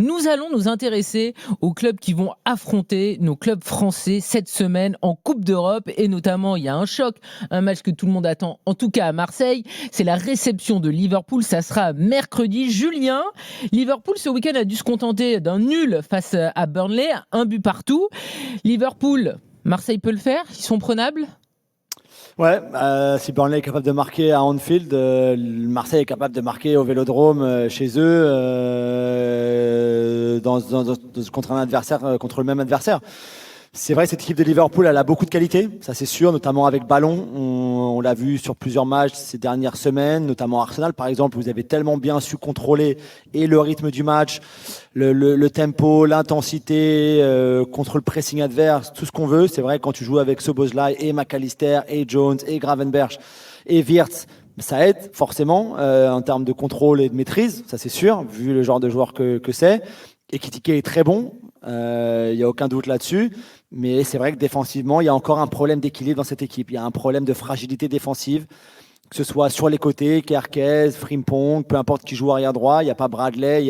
Nous allons nous intéresser aux clubs qui vont affronter nos clubs français cette semaine en Coupe d'Europe. Et notamment, il y a un choc, un match que tout le monde attend, en tout cas à Marseille. C'est la réception de Liverpool. Ça sera mercredi. Julien, Liverpool ce week-end a dû se contenter d'un nul face à Burnley, un but partout. Liverpool, Marseille peut le faire? Ils sont prenables? Ouais, si Burnley est capable de marquer à Anfield, Marseille est capable de marquer au Vélodrome chez eux contre un adversaire, contre le même adversaire. C'est vrai, cette équipe de Liverpool, elle a beaucoup de qualité, ça c'est sûr, notamment avec ballon. On l'a vu sur plusieurs matchs ces dernières semaines, notamment Arsenal par exemple. Vous avez tellement bien su contrôler et le rythme du match, le tempo, l'intensité, contre le pressing adverse, tout ce qu'on veut. C'est vrai, quand tu joues avec Szoboszlai et McAllister et Jones et Gravenberch et Wirtz, ça aide forcément en termes de contrôle et de maîtrise, ça c'est sûr, vu le genre de joueur que c'est. Ekitike est très bon, il n'y a aucun doute là-dessus. Mais c'est vrai que défensivement, il y a encore un problème d'équilibre dans cette équipe. Il y a un problème de fragilité défensive, que ce soit sur les côtés, Kerkez, Frimpong, peu importe qui joue arrière droit. Il n'y a pas Bradley, il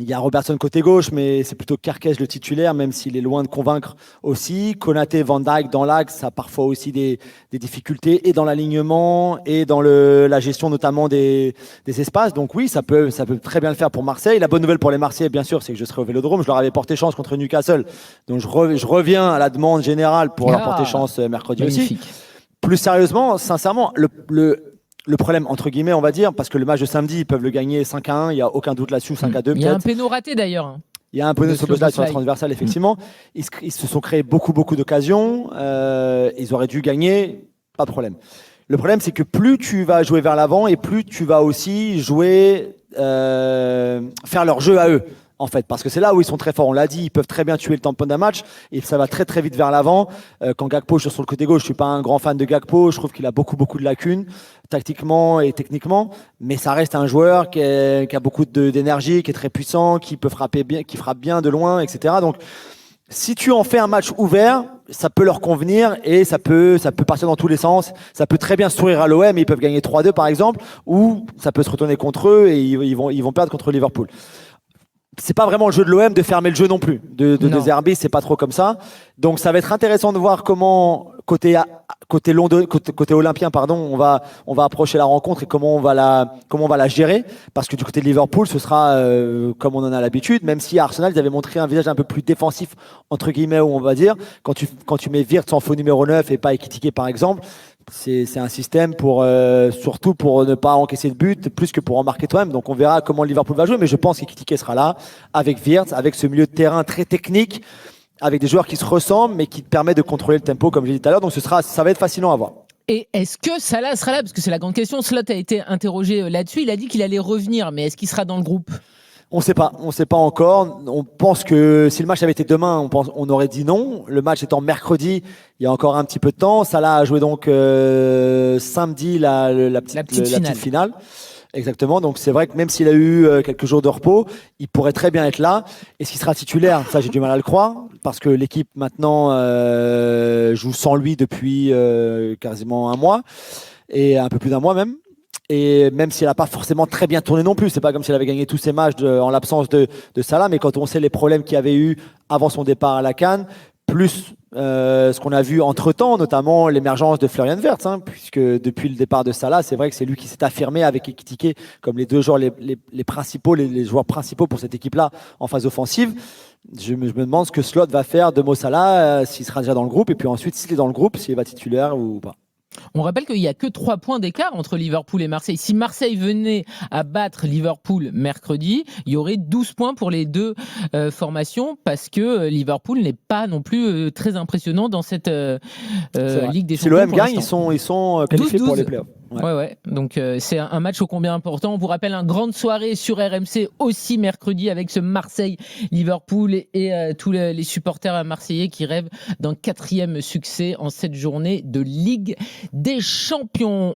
y a Robertson côté gauche, mais c'est plutôt Kerkez le titulaire, même s'il est loin de convaincre aussi. Konaté, Van Dijk dans l'axe, ça a parfois aussi des difficultés, et dans l'alignement, et dans la gestion notamment des espaces. Donc oui, ça peut très bien le faire pour Marseille. La bonne nouvelle pour les Marseillais, bien sûr, c'est que je serai au Vélodrome. Je leur avais porté chance contre Newcastle. Donc je reviens à la demande générale pour leur porter chance mercredi magnifique. aussi. Plus sérieusement, sincèrement, le problème, entre guillemets, on va dire, parce que le match de samedi, ils peuvent le gagner 5-1, il n'y a aucun doute là-dessus, 5-2 peut-être. Il y a un péno raté d'ailleurs. Il y a un peu de Szoboszlai sur la transversale, effectivement. Ils se sont créés beaucoup d'occasions. Ils auraient dû gagner, pas de problème. Le problème, c'est que plus tu vas jouer vers l'avant et plus tu vas aussi jouer, faire leur jeu à eux. En fait, parce que c'est là où ils sont très forts. On l'a dit, ils peuvent très bien tuer le tampon d'un match et ça va très vite vers l'avant. Quand Gakpo joue sur le côté gauche, je suis pas un grand fan de Gakpo. Je trouve qu'il a beaucoup de lacunes tactiquement et techniquement, mais ça reste un joueur qui a beaucoup d'énergie, qui est très puissant, qui peut frapper bien, qui frappe bien de loin, etc. Donc, si tu en fais un match ouvert, ça peut leur convenir et ça peut partir dans tous les sens. Ça peut très bien sourire à l'OM, ils peuvent gagner 3-2 par exemple, ou ça peut se retourner contre eux et ils vont perdre contre Liverpool. C'est pas vraiment le jeu de l'OM de fermer le jeu non plus. De Zerbi, c'est pas trop comme ça. Donc ça va être intéressant de voir comment côté olympien, pardon, on va approcher la rencontre et comment on va la gérer. Parce que du côté de Liverpool, ce sera comme on en a l'habitude. Même si à Arsenal, ils avaient montré un visage un peu plus défensif entre guillemets, on va dire. Quand tu mets Wirtz en faux numéro 9 et pas Ekitike par exemple. C'est un système surtout pour ne pas encaisser de but, plus que pour en marquer toi-même. Donc on verra comment Liverpool va jouer, mais je pense qu'Ekitike sera là avec Wirtz, avec ce milieu de terrain très technique, avec des joueurs qui se ressemblent, mais qui te permettent de contrôler le tempo, comme j'ai dit tout à l'heure. Donc ça va être fascinant à voir. Et est-ce que Salah sera là? Parce que c'est la grande question. Slot a été interrogé là-dessus. Il a dit qu'il allait revenir, mais est-ce qu'il sera dans le groupe? On sait pas encore. On pense que si le match avait été demain, on aurait dit non. Le match étant mercredi, il y a encore un petit peu de temps. Salah a joué donc samedi la petite finale. Exactement. Donc c'est vrai que même s'il a eu quelques jours de repos, il pourrait très bien être là. Est-ce qu'il sera titulaire? Ça, j'ai du mal à le croire parce que l'équipe maintenant joue sans lui depuis quasiment un mois et un peu plus d'un mois même. Et même si elle n'a pas forcément très bien tourné non plus, c'est pas comme si elle avait gagné tous ses matchs en l'absence de Salah, mais quand on sait les problèmes qu'il y avait eu avant son départ à la CAN, plus ce qu'on a vu entre-temps, notamment l'émergence de Florian Wirtz, puisque depuis le départ de Salah, c'est vrai que c'est lui qui s'est affirmé avec Ekitike comme les deux joueurs les joueurs principaux pour cette équipe-là en phase offensive. Je me demande ce que Slot va faire de Mo Salah, s'il sera déjà dans le groupe, et puis ensuite s'il est dans le groupe, s'il va titulaire ou pas. On rappelle qu'il n'y a que 3 points d'écart entre Liverpool et Marseille. Si Marseille venait à battre Liverpool mercredi, il y aurait 12 points pour les deux formations parce que Liverpool n'est pas non plus très impressionnant dans cette Ligue des Champions. Si l'OM gagne, ils sont qualifiés 12, pour les playoffs. Ouais. Donc c'est un match ô combien important. On vous rappelle une grande soirée sur RMC aussi mercredi avec ce Marseille-Liverpool et tous les supporters marseillais qui rêvent d'un 4e succès en cette journée de Ligue des Champions.